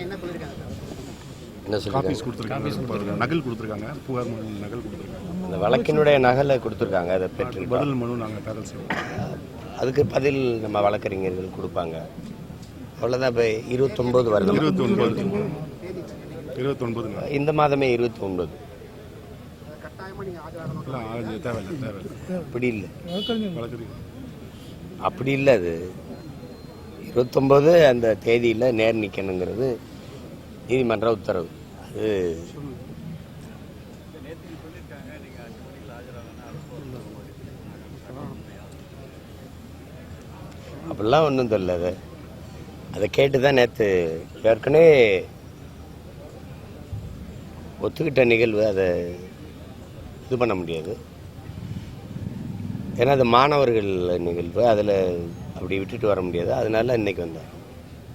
என்ன சொல்லியிருக்காங்க? நகல் கொடுத்துருக்காங்க, புகார் மனு நகல் கொடுத்துருக்காங்க. அந்த வழக்கினுடைய நகலை கொடுத்துருக்காங்க, அதை பெற்று பதில் மனு நாங்கள் தாக்கல் செய்வோம். அதுக்கு பதில் நம்ம வழக்கறிஞர்கள் கொடுப்பாங்க. அவ்வளோதான். இப்போ 29 வருது. 29 இந்த மாதமே 29. அப்படி இல்லை, அப்படி இல்லை. அது 29 அந்த தேதியில் நேர் நிற்கணுங்கிறது நீதிமன்ற உத்தரவு. அது அப்படிலாம் ஒன்றும் தெரியல. அதை கேட்டு தான் நேற்று ஏற்கனவே ஒத்துக்கிட்ட நிகழ்வு, அதை இது பண்ண முடியாது. ஏன்னா அது மாணவர்கள் நிகழ்வு, அதில் அப்படி விட்டுட்டு வர முடியாது. அதனால இன்றைக்கி வந்தேன்.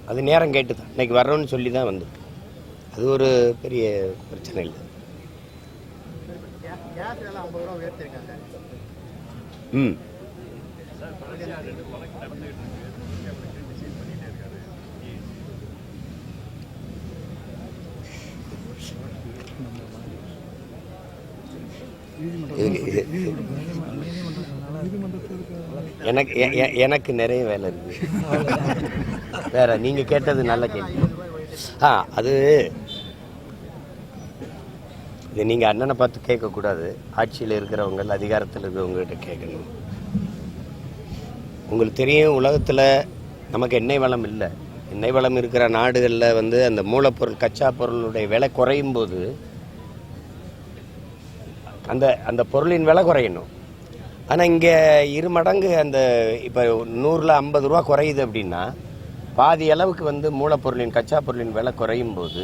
அது நேரம் கேட்டு தான் இன்றைக்கி வர்றோன்னு சொல்லி தான் வந்திருக்கு. அது ஒரு பெரிய பிரச்சனை இல்லை. ம் எனக்கு நிறைய வேலை இருக்கு. வேற நீங்க கேட்டது நல்ல கேள்வி. அது இது நீங்க அண்ணனை பார்த்து கேட்கக்கூடாது. ஆட்சியில் இருக்கிறவங்க, அதிகாரத்தில் இருக்கிறவங்ககிட்ட கேட்கணும். உங்களுக்கு தெரியும், உலகத்தில் நமக்கு எண்ணெய் வளம் இல்லை. எண்ணெய் வளம் இருக்கிற நாடுகளில் அந்த மூலப்பொருள், கச்சா பொருளுடைய விலை குறையும் போது அந்த பொருளின் விலை குறையணும். ஆனால் இங்கே 2 மடங்கு இப்போ 100ல் 50 ரூபா குறையுது அப்படின்னா பாதி அளவுக்கு மூலப்பொருளின், கச்சா பொருளின் விலை குறையும் போது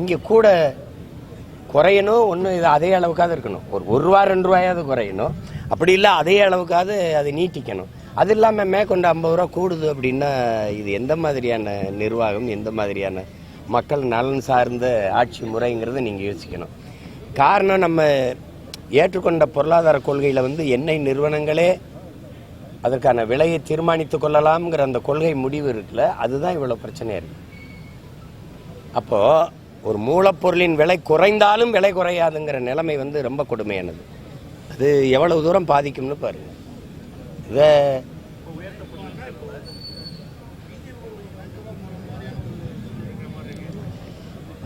இங்கே கூட குறையணும். ஒன்றும் இது அதே அளவுக்காவது இருக்கணும். ஒரு ரூபா 2 ரூபாயாவது குறையணும். அப்படி இல்லை அதே அளவுக்காவது அதை நீட்டிக்கணும். அது இல்லாமல் மேற்கொண்டு 50 ரூபா கூடுது அப்படின்னா இது எந்த மாதிரியான நிர்வாகம், எந்த மாதிரியான மக்கள் நலன் சார்ந்த ஆட்சி முறைங்கிறத நீங்கள் யோசிக்கணும். காரணம், நம்ம ஏற்றுக்கொண்ட பொருளாதார கொள்கையில் எண்ணெய் நிறுவனங்களே அதற்கான விலையை தீர்மானித்து கொள்ளலாம்ங்கிற அந்த கொள்கை முடிவு இருக்குல்ல, அதுதான் இவ்வளோ பிரச்சனையாக இருக்குது. அப்போது ஒரு மூலப்பொருளின் விலை குறைந்தாலும் விலை குறையாதுங்கிற நிலைமை ரொம்ப கொடுமையானது. அது எவ்வளவு தூரம் பாதிக்கும்னு பாருங்கள். இதை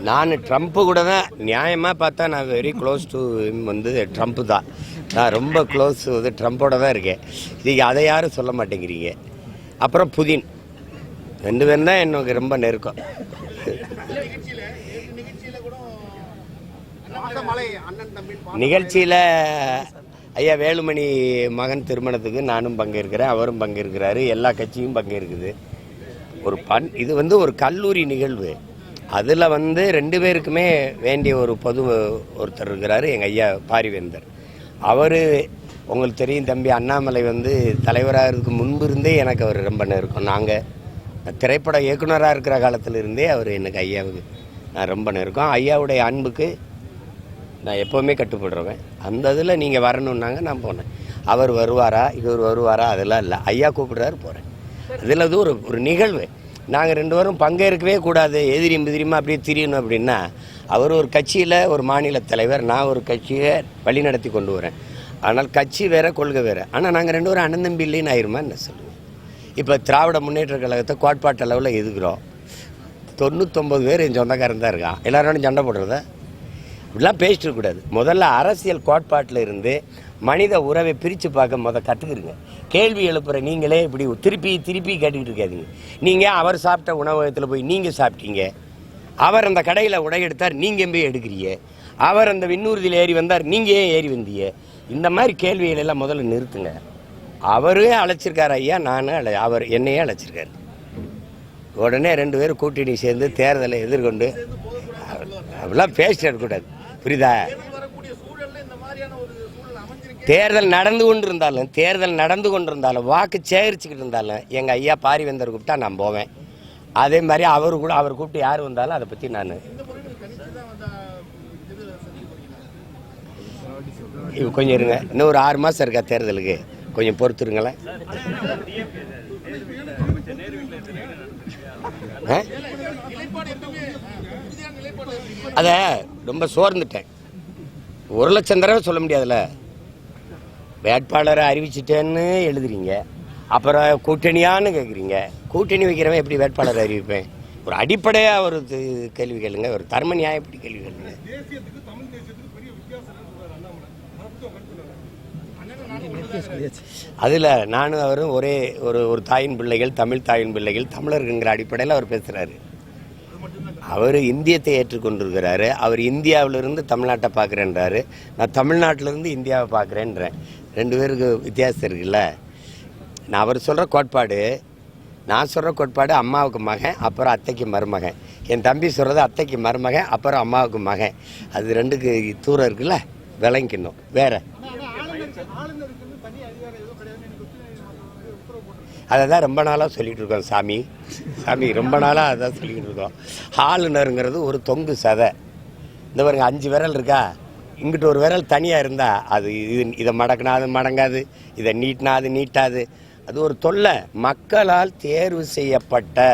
நான் ட்ரம்ப்பு கூட தான் நியாயமாக பார்த்தா நான் வெரி க்ளோஸ் டு ட்ரம்ப்பு தான். நான் ரொம்ப க்ளோஸ் ட்ரம்ப்போட தான் இருக்கேன். நீங்கள் அதை யாரும் சொல்ல மாட்டேங்கிறீங்க. அப்புறம் புதின், 2 பேரும் தான் எனக்கு ரொம்ப நெருக்கம். நிகழ்ச்சியில் ஐயா வேலுமணி மகன் திருமணத்துக்கு நானும் பங்கேற்கிறேன், அவரும் பங்கேற்கிறாரு, எல்லா கட்சியும் பங்கேற்குது. இது ஒரு கல்லூரி நிகழ்வு. அதில் 2 பேருக்குமே வேண்டிய ஒரு ஒருத்தர் இருக்கிறாரு, எங்கள் ஐயா பாரிவேந்தர். அவர் உங்களுக்கு தெரியும் தம்பி, அண்ணாமலை தலைவராகிறதுக்கு முன்பு இருந்தே எனக்கு அவர் ரொம்ப நெருக்கம். நாங்கள் திரைப்பட இயக்குனராக இருக்கிற காலத்தில் இருந்தே அவர் எனக்கு ஐயாவுக்கு நான் ரொம்ப நெருக்கம். ஐயாவுடைய அன்புக்கு நான் எப்போவுமே கட்டுப்படுறேன். அந்த இதில் நீங்கள் வரணுன்னாங்க, நான் போனேன். அவர் வருவாரா, இவர் வருவாரா, அதெல்லாம் இல்லை. ஐயா கூப்பிடுறாரு, போகிறேன். அதில் அது ஒரு நிகழ்வு. நாங்கள் 2 பேரும் பங்கேற்கவே கூடாது, எதிரியும் எதிரியுமா அப்படியே திரியணும் அப்படின்னா, அவர் ஒரு கட்சியில் ஒரு மாநில தலைவர், நான் ஒரு கட்சியை வழி நடத்தி கொண்டு வரேன். ஆனால் கட்சி வேறு, கொள்கை வேறு. ஆனால் நாங்கள் 2 பேரும் அண்ணன் தம்பி இல்லைன்னு ஆயிருமா என்ன சொல்லுங்கள்? இப்போ திராவிட முன்னேற்ற கழகத்தை கோட்பாட்டு அளவில் எதுக்குறோம். 99 பேர் என் சொந்தக்காரன் தான் இருக்கான். எல்லாரோடும் சண்டை போடுறத இப்படிலாம் பேசிட்டு இருக்கக்கூடாது. முதல்ல அரசியல் கோட்பாட்டில் இருந்து மனித உறவை பிரித்து பார்க்க கற்றுக்குறீங்க. கேள்வி எழுப்புற நீங்களே இப்படி திருப்பி கேட்டுக்கிட்டு இருக்காதீங்க. நீங்கள் அவர் சாப்பிட்ட உணவகத்தில் போய் நீங்கள் சாப்பிட்டீங்க, அவர் அந்த கடையில் உடை எடுத்தார், நீங்கள் போய் எடுக்கிறீங்க, அவர் அந்த விண்ணூர்தியில் ஏறி வந்தார், நீங்கள் ஏன் ஏறி வந்தீங்க? இந்த மாதிரி கேள்விகளெல்லாம் முதல்ல நிறுத்துங்க. அவரே அழைச்சிருக்காரு ஐயா, நானும் அவர் என்னையே அழைச்சிருக்காரு. உடனே 2 பேரும் கூட்டணி சேர்ந்து தேர்தலை எதிர்கொண்டு அப்படிலாம் பேசிட்டு இருக்கக்கூடாது, புரியுதா? தேர்தல் நடந்து கொண்டிருந்தாலும் வாக்கு சேகரிச்சுக்கிட்டு இருந்தாலும் எங்கள் ஐயா பாரிவேந்தர் கூப்பிட்டா நான் போவேன். அதே மாதிரி அவர் கூப்பிட்டு யார் வந்தாலும் அதை பற்றி நான் கொஞ்சம் இருங்க, இன்னும் ஒரு 6 மாதம் இருக்கா தேர்தலுக்கு, கொஞ்சம் பொறுத்துருங்களேன். அத ரொம்ப சோர்ந்துட்டேன். 1,00,000 தடவை சொல்ல முடியாதுல்ல. வேட்பாளரை அறிவிச்சிட்டேன்னு எழுதுறீங்க, அப்புறம் கூட்டணியான்னு கேட்குறீங்க. கூட்டணி வைக்கிறவன் எப்படி வேட்பாளரை அறிவிப்பேன்? ஒரு அடிப்படையாக ஒரு கேள்வி கேளுங்க, ஒரு தர்ம நியாயம் எப்படி கேள்வி கேளுங்க. அதில் நானும் அவரும் ஒரே ஒரு தாயின் பிள்ளைகள், தமிழ் தாயின் பிள்ளைகள், தமிழருங்கிற அடிப்படையில் அவர் பேசுகிறாரு. அவர் இந்தியத்தை ஏற்றுக்கொண்டிருக்கிறாரு. அவர் இந்தியாவிலிருந்து தமிழ்நாட்டை பார்க்குறேன்றாரு, நான் தமிழ்நாட்டிலிருந்து இந்தியாவை பார்க்குறேன்றேன். 2 பேருக்கு வித்தியாசம் இருக்குல்ல. நான் அவர் சொல்கிற கோட்பாடு, நான் சொல்கிற கோட்பாடு அம்மாவுக்கு மகன், அப்புறம் அத்தைக்கு மருமகன். என் தம்பி சொல்கிறது அத்தைக்கு மருமகன், அப்புறம் அம்மாவுக்கு மகன். அது 2க்கு தூரம் இருக்குல்ல, விளங்கிக்கணும். வேற அதை தான் ரொம்ப நாளாக சொல்லிகிட்டு இருக்கோம். சாமி ரொம்ப நாளாக அதை தான் சொல்லிக்கிட்டு இருக்கோம். ஆளுநருங்கிறது ஒரு தொங்கு சதை. இந்த பாருங்க 5 விரல் இருக்கா, இங்கிட்ட ஒரு விரல் தனியாக இருந்தால் அது இதை மடக்கினா அது மடங்காது, இதை நீட்டினா அது நீட்டாது. அது ஒரு தொல்லை. மக்களால் தேர்வு செய்யப்பட்ட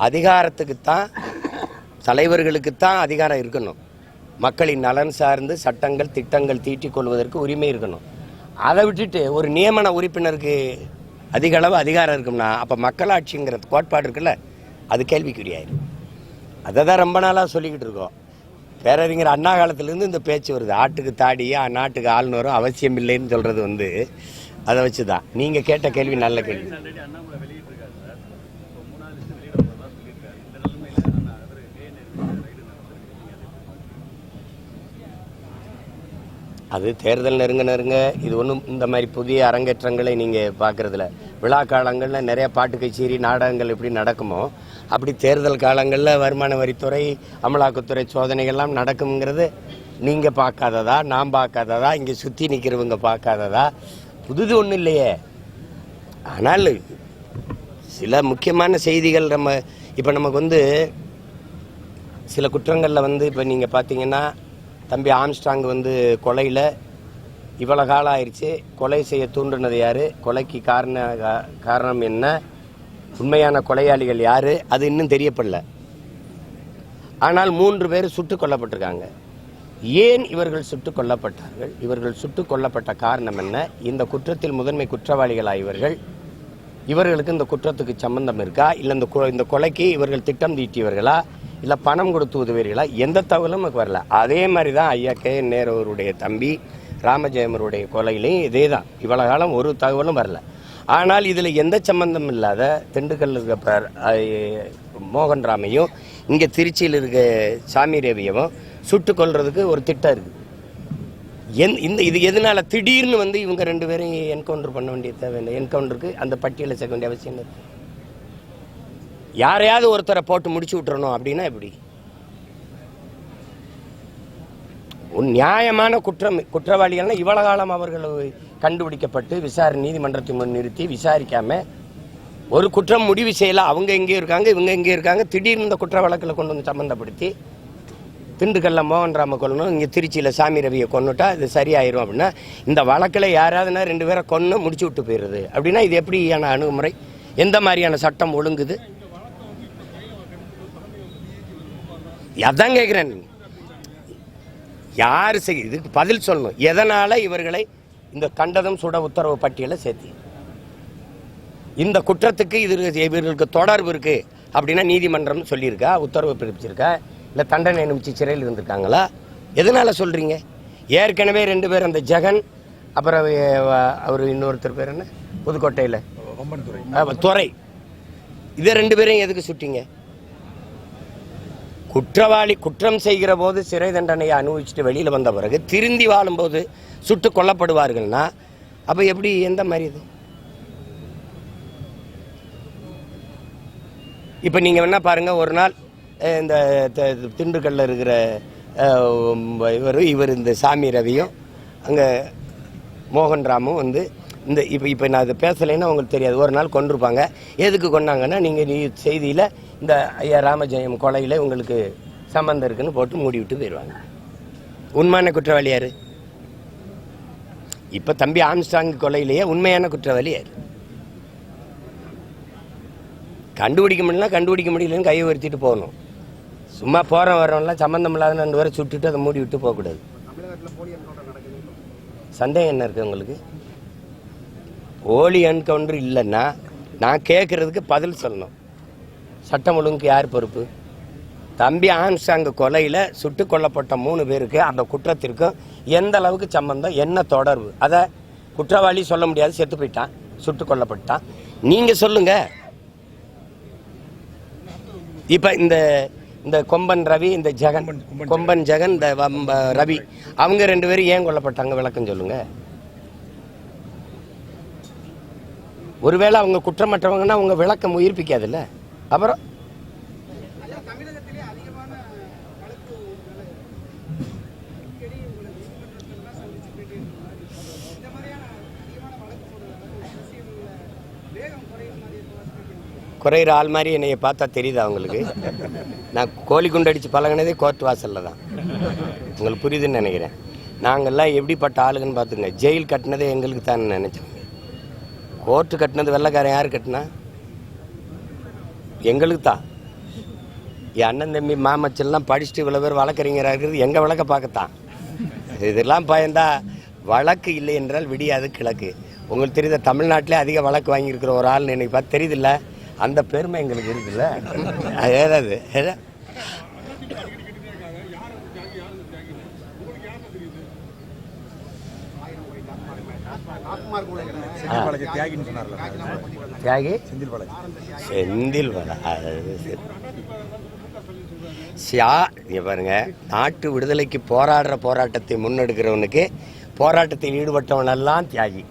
அதிகாரத்துக்குத்தான், தலைவர்களுக்குத்தான் அதிகாரம் இருக்கணும். மக்களின் நலன் சார்ந்து சட்டங்கள் திட்டங்கள் தீட்டிக் கொள்வதற்கு உரிமை இருக்கணும். அதை விட்டுட்டு ஒரு நியமன உறுப்பினருக்கு அதிக அளவு அதிகாரம் இருக்கும்னா அப்போ மக்களாட்சிங்கிற கோட்பாடு இருக்குல்ல, அது கேள்விக்குரியாயிரும். அதை தான் ரொம்ப நாளாக சொல்லிக்கிட்டு இருக்கோம். பேரறிஞர் அண்ணா காலத்திலேருந்து இந்த பேச்சு வருது. ஆட்டுக்கு தாடியா நாட்டுக்கு ஆளுநரும் அவசியம் இல்லைன்னு சொல்கிறது அதை வச்சு தான். நீங்கள் கேட்ட கேள்வி நல்ல கேள்வி. அது தேர்தல் நெருங்க இது ஒன்றும் இந்த மாதிரி புதிய அரங்கேற்றங்களை நீங்கள் பார்க்குறதில்ல. விழா காலங்களில் நிறைய பாட்டு கச்சேரி நாடகங்கள் எப்படி நடக்குமோ அப்படி தேர்தல் காலங்களில் வருமான வரித்துறை, அமலாக்கத்துறை சோதனைகள்லாம் நடக்குங்கிறது நீங்கள் பார்க்காததா, நான் பார்க்காததா, இங்கே சுற்றி நிற்கிறவங்க பார்க்காததா? புதுது ஒன்றும் இல்லையே. ஆனால் சில முக்கியமான செய்திகள் இப்போ நமக்கு சில குற்றங்களில் இப்போ நீங்கள் பார்த்தீங்கன்னா, தம்பி ஆம்ஸ்ட்ராங் கொலையில் இவ்வளோ காலம் ஆயிடுச்சு. கொலை செய்ய தூண்டினது யார், கொலைக்கு காரணம் என்ன, உண்மையான கொலையாளிகள் யார், அது இன்னும் தெரியப்படல. ஆனால் 3 பேர் சுட்டுக் கொல்லப்பட்டிருக்காங்க. ஏன் இவர்கள் சுட்டுக் கொல்லப்பட்டார்கள், இவர்கள் சுட்டுக் கொல்லப்பட்ட காரணம் என்ன, இந்த குற்றத்தில் முதன்மை குற்றவாளிகளா இவர்களுக்கு இந்த குற்றத்துக்கு சம்பந்தம் இருக்கா, இல்லை இந்த கொலைக்கு இவர்கள் திட்டம் தீட்டியவர்களா, இல்லை பணம் கொடுத்து உதவியர்களா, எந்த தகவலும் நமக்கு வரல. அதே மாதிரி தான் ஐயா கே நேருடைய தம்பி ராமஜெயமருடைய கொலையிலையும் இதே தான். இவ்வளோ காலம் ஒரு தகவலும் வரல. ஆனால் இதில் எந்த சம்பந்தம் இல்லாத திண்டுக்கல்ல இருக்க மோகன் ராமையும் இங்கே திருச்சியில் இருக்க சாமி ரவியவும் சுட்டு கொல்றதுக்கு ஒரு திட்டம் இருக்குது. இது எதனால திடீர்னு இவங்க 2 பேரையும் என்கவுண்டர் பண்ண வேண்டிய தேவையில்லை. என்கவுண்டருக்கு அந்த பட்டியலை சேர்க்க வேண்டிய அவசியம் இல்லை. யாரையாவது ஒருத்தரை போட்டு முடிச்சு விட்டுறணும் அப்படின்னா எப்படி? நியாயமான குற்றவாளிகள்னா இவ்வளவு காலம் அவர்கள் கண்டுபிடிக்கப்பட்டு நீதிமன்றத்தை முன் நிறுத்தி விசாரிக்காம ஒரு குற்றம் முடிவு செய்யல. அவங்க எங்கேயும் இருக்காங்க, இவங்க எங்கேயும் இருக்காங்க. திடீர்னு இந்த குற்ற வழக்கில் கொண்டு சம்பந்தப்படுத்தி திண்டுக்கல்ல மோகன் ராம கொல்லணும், இங்கே திருச்சியில் சாமி ரவியை கொண்டுட்டா இது சரியாயிரும் அப்படின்னா, இந்த வழக்கில் யாராவதுனா 2 பேரை கொன்று முடிச்சு விட்டு போயிடுது அப்படின்னா இது எப்படியான அணுகுமுறை? எந்த மாதிரியான சட்டம் ஒழுங்குது? அதான் கேட்குறேன். யார் இதுக்கு பதில் சொல்லணும். எதனால இவர்களை இந்த கண்டதம் சுட உத்தரவு பட்டியலை சேர்த்தி இந்த குற்றத்துக்கு இவர்களுக்கு தொடர்பு இருக்கு அப்படின்னா நீதிமன்றம் சொல்லியிருக்கா, உத்தரவு பிறப்பிச்சிருக்கா, இல்லை தண்டனை அனுப்பிச்சு சிறையில் இருந்திருக்காங்களா? எதனால சொல்றீங்க? ஏற்கனவே 2 பேர், அந்த ஜெகன், அப்புறம் அவர் இன்னொருத்தர் பேர் என்ன, புதுக்கோட்டையில் துறை, இதை 2 பேரையும் எதுக்கு சுட்டீங்க? குற்றவாளி குற்றம் செய்கிற போது சிறை தண்டனையை அனுபவிச்சுட்டு வெளியில் வந்த பிறகு திருந்தி வாழும்போது சுட்டு கொல்லப்படுவார்கள்னா அப்போ எப்படி, எந்த மாதிரி இது? இப்போ நீங்கள் வேணா பாருங்கள், ஒரு நாள் இந்த திண்டுக்கல்ல இருக்கிற இவர் இந்த சாமி ரவியும் அங்கே மோகன் ராமும் இந்த இப்போ நான் அதை பேசலைன்னா உங்களுக்கு தெரியாது. ஒரு நாள் கொண்டிருப்பாங்க. எதுக்கு கொண்டாங்கன்னா, நீங்கள் செய்தியில் இந்த ஐயா ராமஜெயம் கொலையில் உங்களுக்கு சம்பந்தம் இருக்குன்னு போட்டு மூடி விட்டு போயிடுவாங்க. உண்மையான குற்றவாளி யார்? இப்போ தம்பி ஆம்ஸ்ட்ராங் கொலையிலேயே உண்மையான குற்றவாளி யார்? கண்டுபிடிக்க முடியலன்னு கையை உயர்த்திட்டு போகணும். சும்மா போகிறோம் வரோம்லாம் சம்மந்தம் இல்லாத 2 பேரை சுட்டுட்டு அதை மூடி விட்டு போகக்கூடாது. சந்தேகம் என்ன இருக்குது உங்களுக்கு? போலி என்கவுண்டர் இல்லைன்னா நான் கேட்குறதுக்கு பதில் சொல்லணும். சட்டம் ஒழுங்குக்கு யார் பொறுப்பு? தம்பி ஆம்ஸ்ட்ராங் கொலையில் சுட்டு கொல்லப்பட்ட 3 பேருக்கு அந்த குற்றத்திற்கும் எந்த அளவுக்கு சம்பந்தம், என்ன தொடர்பு? அதை குற்றவாளி சொல்ல முடியாது, செத்து போயிட்டான், சுட்டு கொல்லப்பட்டான். நீங்கள் சொல்லுங்க. இப்போ இந்த கொம்பன் ரவி, இந்த ஜெகன், கொம்பன் ஜெகன், இந்த ரவி, அவங்க 2 பேரும் ஏன் கொல்லப்பட்டாங்க? விளக்கம் சொல்லுங்க. ஒருவேளை அவங்க குற்றமற்றவங்கன்னா அவங்க விளக்கம் உயிர்ப்பிக்காதுல்ல. அப்புறம் குறையிற ஆள் மாதிரி என்னைய பார்த்தா தெரியுது அவங்களுக்கு. நான் கோழி குண்டு அடித்து பழகினதே கோர்ட் வாசலில் தான். உங்களுக்கு புரியுதுன்னு நினைக்கிறேன். நாங்கள்லாம் எப்படிப்பட்ட ஆளுங்கன்னு பார்த்துங்க. ஜெயில் கட்டினதே எங்களுக்கு தான் நினச்சோம். கோர்ட்டு கட்டினது வெள்ளைக்காரன் யார் கட்டினா? எங்களுக்கு தான். என் அண்ணன் தம்பி மாமச்செல்லாம் படிச்சுட்டு இவ்வளோ பேர் வழக்கறிஞராக இருக்கிறது எங்கள் வழக்கை பார்க்கத்தான். இதெல்லாம் பயந்தா வழக்கு இல்லை என்றால் விடியாது கிழக்கு. உங்களுக்கு தெரியுத, தமிழ்நாட்டிலே அதிக வழக்கு வாங்கியிருக்கிற ஒரு ஆள்னு எனக்கு பார்த்து தெரியுதில்ல. அந்த பெருமை எங்களுக்கு இருக்குல்ல. ஏதாவது தியாகி செந்தில் வள பாருங்க. நாட்டு விடுதலைக்கு போராட்டத்தை முன்னெடுக்கிறவனுக்கு, போராட்டத்தில் ஈடுபட்டவனெல்லாம் தியாகி.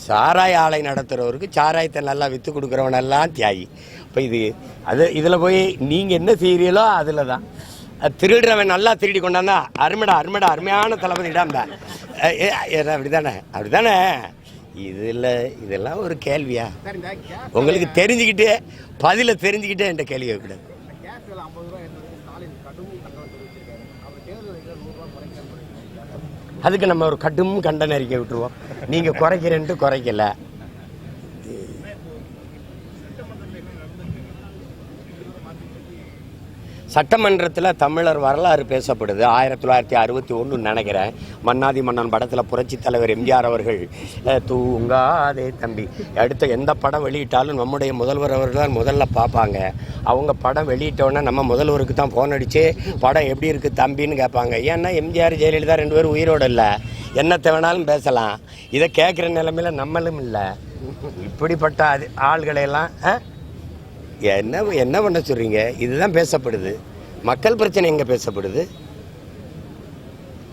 சாராய ஆலை நடத்துகிறவருக்கு சாராயத்தை நல்லா விற்று கொடுக்குறவனெல்லாம் தியாகி. இப்போ இதில் போய் நீங்கள் என்ன செய்கிறீங்களோ அதில் தான். திருடுறவன் நல்லா திருடி கொண்டாந்தா அருமைடா அருமையான தளபதி இடாம அப்படிதானே. இதெல்லாம் ஒரு கேள்வியா? உங்களுக்கு தெரிஞ்சுக்கிட்டு பதில தெரிஞ்சுக்கிட்டே என்ற கேள்வி வைக்கூடாது. அதுக்கு நம்ம ஒரு கடும் கண்டன அறிக்கை விட்டுருவோம். நீங்கள் குறைக்கிறேன்ட்டு குறைக்கல. சட்டமன்றத்தில் தமிழர் வரலாறு பேசப்படுது. 1961 நினைக்கிறேன். மன்னாதி மன்னன் படத்தில் புரட்சி தலைவர் எம்ஜிஆர் அவர்கள் தூங்காதே தம்பி, அடுத்த எந்த படம் வெளியிட்டாலும் நம்முடைய முதல்வர் அவர்கள் தான் முதல்ல பார்ப்பாங்க. அவங்க படம் வெளியிட்டோன்னா நம்ம முதல்வருக்கு தான் ஃபோன் அடித்து படம் எப்படி இருக்குது தம்பின்னு கேட்பாங்க. ஏன்னா எம்ஜிஆர் ஜெயலலிதா 2 பேரும் உயிரோடு இல்லை. என்னத்தை வேணாலும் பேசலாம். இதை கேட்குற நிலைமையில நம்மளும் இல்லை. இப்படிப்பட்ட ஆள்களையெல்லாம் என்ன பண்ண சொல்கிறீங்க? இதுதான் பேசப்படுது. மக்கள் பிரச்சனை எங்கே பேசப்படுது?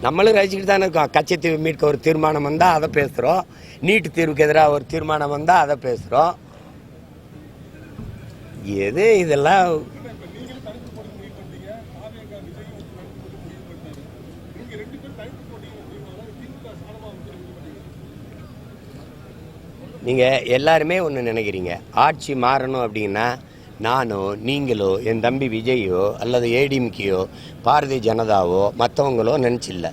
நம்மளும் ரசிச்சுட்டு தானே இருக்கோம். கச்சத்தீவு மீட்க ஒரு தீர்மானம் வந்தால் அதை பேசுகிறோம். நீட்டு தீர்வுக்கு எதிராக ஒரு தீர்மானம் வந்தால் அதை பேசுகிறோம். இதெல்லாம் நீங்கள் எல்லாருமே ஒன்று நினைக்கிறீங்க. ஆட்சி மாறணும் அப்படின்னா நானோ நீங்களோ என் தம்பி விஜயோ அல்லது ஏடிஎம்கேயோ பாரதிய ஜனதாவோ மற்றவங்களோ நினச்சில்ல.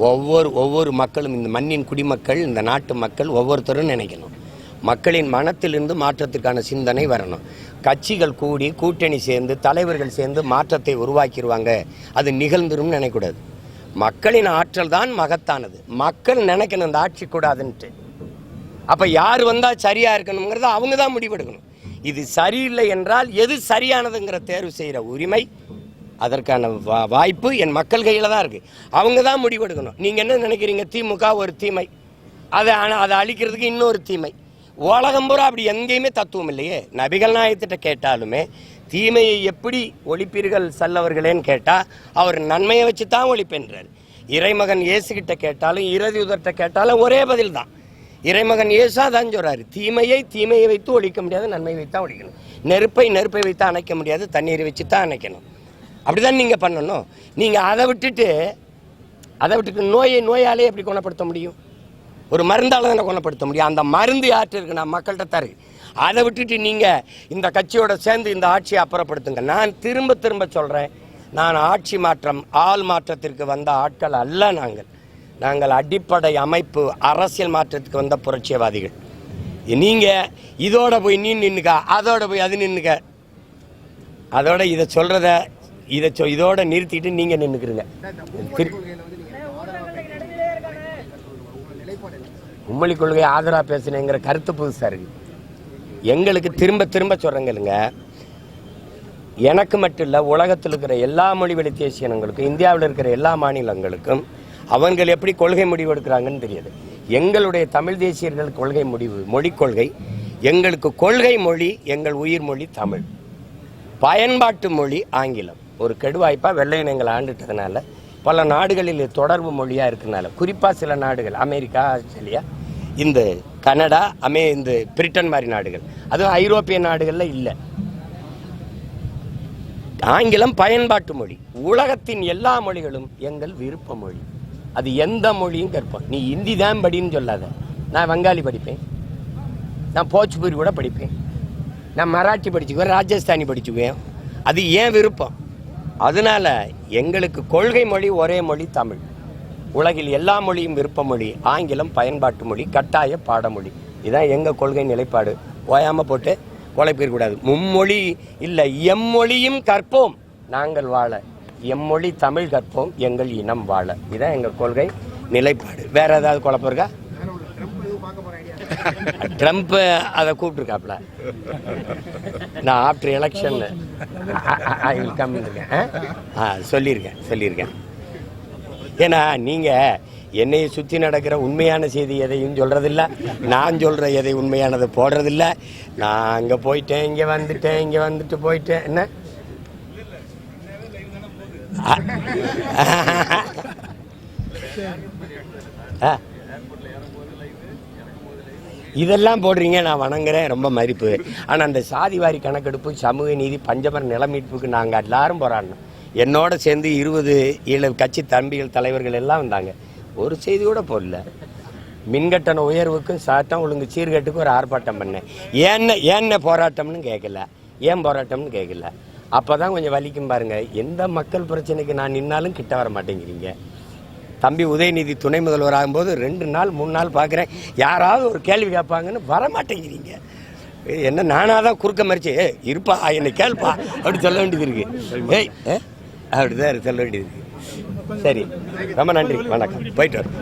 ஒவ்வொரு மக்களும், இந்த மண்ணின் குடிமக்கள், இந்த நாட்டு மக்கள் ஒவ்வொருத்தரும் நினைக்கணும். மக்களின் மனத்திலிருந்து மாற்றத்திற்கான சிந்தனை வரணும். கட்சிகள் கூடி கூட்டணி சேர்ந்து தலைவர்கள் சேர்ந்து மாற்றத்தை உருவாக்கிடுவாங்க, அது நிகழ்ந்துரும் நினைக்கூடாது. மக்களின் ஆற்றல் தான் மகத்தானது. மக்கள் நினைக்கணும் இந்த ஆட்சி கூடாதுன்ட்டு. அப்போ யார் வந்தால் சரியாக இருக்கணுங்கிறத அவங்க தான் முடிவெடுக்கணும். இது சரியில்லை என்றால் எது சரியானதுங்கிற தேர்வு செய்கிற உரிமை, அதற்கான வாய்ப்பு என் மக்கள் கையில் தான் இருக்குது. அவங்க தான் முடிவெடுக்கணும். நீங்கள் என்ன நினைக்கிறீங்க? திமுக ஒரு தீமை, அதை அழிக்கிறதுக்கு இன்னொரு தீமை. உலகம் பூரா அப்படி எங்கேயுமே தத்துவம் இல்லையே. நபிகள் நாயகத்திட்ட கேட்டாலுமே தீமையை எப்படி ஒழிப்பீர்கள் செல்லவர்களேன்னு கேட்டால் அவர் நன்மையை வச்சு தான் ஒழிப்பென்றார். இறைமகன் இயேசுகிட்ட கேட்டாலும் இறுதி உதர்கிட்ட கேட்டாலும் ஒரே பதில் தான். இறைமகன் இயேசா தான் சொல்றாரு, தீமையை வைத்து ஒழிக்க முடியாது, நன்மை வைத்தான் ஒழிக்கணும். நெருப்பை வைத்து அணைக்க முடியாது, தண்ணீரை வச்சு தான் அணைக்கணும். அப்படிதான் நீங்கள் பண்ணணும். நீங்கள் அதை விட்டுட்டு நோயாலே எப்படி குணப்படுத்த முடியும்? ஒரு மருந்தால் தானே குணப்படுத்த முடியும். அந்த மருந்து யார்கிட்ட இருக்கு? நான் மக்கள்கிட்ட தரு. அதை விட்டுட்டு நீங்கள் இந்த கட்சியோட சேர்ந்து இந்த ஆட்சியை அப்புறப்படுத்துங்க. நான் திரும்ப சொல்கிறேன், நான் ஆட்சி மாற்றம் ஆள் மாற்றத்திற்கு வந்த ஆட்கள் அல்ல. நாங்கள் அடிப்படை அமைப்பு அரசியல் மாற்றத்துக்கு வந்த புரட்சியவாதிகள். நீங்கள் இதோட போய் நீ நின்றுக்கா, அதோட போய் அது நின்றுக்க, அதோட இதை சொல்கிறத இதோட நிறுத்திட்டு நீங்கள் நின்றுக்குறீங்க. மும்மொழி கொள்கை ஆதரவாக பேசுனேங்கிற கருத்து புதுசாக இருக்குது. எங்களுக்கு திரும்ப திரும்ப சொல்கிறேங்களுங்க, எனக்கு மட்டும் இல்லை, உலகத்தில் இருக்கிற எல்லா மொழி வழி தேசிய இனங்களுக்கும், இந்தியாவில் இருக்கிற எல்லா மாநிலங்களுக்கும் அவங்கள் எப்படி கொள்கை முடிவு எடுக்கிறாங்கன்னு தெரியாது. எங்களுடைய தமிழ் தேசியர்கள் கொள்கை முடிவு, மொழிக் கொள்கை, எங்களுக்கு கொள்கை மொழி, எங்கள் உயிர் மொழி தமிழ், பயன்பாட்டு மொழி ஆங்கிலம். ஒரு கெடுவாய்ப்பாக வெள்ளையினங்களை ஆண்டுட்டதுனால பல நாடுகளில் தொடர்பு மொழியாக இருக்கிறதுனால, குறிப்பாக சில நாடுகள், அமெரிக்கா, ஆஸ்திரேலியா, இந்த கனடா, இந்த பிரிட்டன் மாதிரி நாடுகள், அதுவும் ஐரோப்பிய நாடுகளில் இல்லை. ஆங்கிலம் பயன்பாட்டு மொழி. உலகத்தின் எல்லா மொழிகளும் எங்கள் விருப்ப மொழி. அது எந்த மொழியும் கற்போம். நீ ஹிந்தி தான் படின்னு சொல்லாத. நான் வங்காளி படிப்பேன், நான் போச்சுபூரி கூட படிப்பேன், நான் மராட்டி படிச்சுக்குவேன், ராஜஸ்தானி படிச்சுக்குவேன். அது ஏன் விருப்பம். அதனால எங்களுக்கு கொள்கை மொழி ஒரே மொழி தமிழ். உலகில் எல்லா மொழியும் விருப்ப மொழி, ஆங்கிலம் பயன்பாட்டு மொழி, கட்டாய பாடமொழி. இதுதான் எங்கள் கொள்கை நிலைப்பாடு. ஓயாமல் போட்டு குழப்பிடக்கூடாது. மும்மொழி இல்லை, எம்மொழியும் கற்போம் நாங்கள் வாழ, எம்மொழி தமிழ் கற்போம் எங்கள் இனம் வாழ. இதுதான் எங்கள் கொள்கை நிலைப்பாடு. வேற ஏதாவது குழப்பம் இருக்கா? ட்ரம்ப் அதை கூப்பிட்டுருக்காப்ல. நான் after election I will come இருக்கேன், சொல்லியிருக்கேன். ஏன்னா நீங்கள் என்னையை சுற்றி நடக்கிற உண்மையான செய்தி எதையும் சொல்கிறதில்ல, நான் சொல்கிற எதை உண்மையானதை போடுறதில்ல. நான் அங்கே போயிட்டேன், இங்கே வந்துட்டு போயிட்டேன். என்ன இதெல்லாம் போடுறீங்க, நான் வணங்குறேன், ரொம்ப மதிப்பு. ஆனால் அந்த சாதிவாரி கணக்கெடுப்பு, சமூக நீதி, பஞ்சமர நில மீட்புக்கு நாங்கள் எல்லாரும் போராடணும். என்னோட சேர்ந்து 20 கட்சி தம்பிகள் தலைவர்கள் எல்லாம் வந்தாங்க. ஒரு செய்தி கூட போடல. மின்கட்டண உயர்வுக்கும் சட்டம் ஒழுங்கு சீர்கேட்டுக்கு ஒரு ஆர்ப்பாட்டம் பண்ணேன். ஏன்ன போராட்டம்னு கேட்கல, ஏன் போராட்டம்னு கேட்கல. அப்போ தான் கொஞ்சம் வலிக்கும் பாருங்க. எந்த மக்கள் பிரச்சனைக்கு நான் நின்னாலும் கிட்ட வர மாட்டேங்கிறீங்க. தம்பி உதயநிதி துணை முதல்வர் ஆகும்போது 2 நாள் 3 நாள் பார்க்குறேன், யாராவது ஒரு கேள்வி கேட்பாங்கன்னு வர மாட்டேங்கிறீங்க. என்ன நானாக தான் குறுக்க மறிச்சு இருப்பா என்னை கேள்ப்பா அப்படி சொல்ல வேண்டியது இருக்கு. அப்படிதான் சொல்ல வேண்டியது இருக்கு. சரி, ரொம்ப நன்றி, வணக்கம், போயிட்டு வரோம்.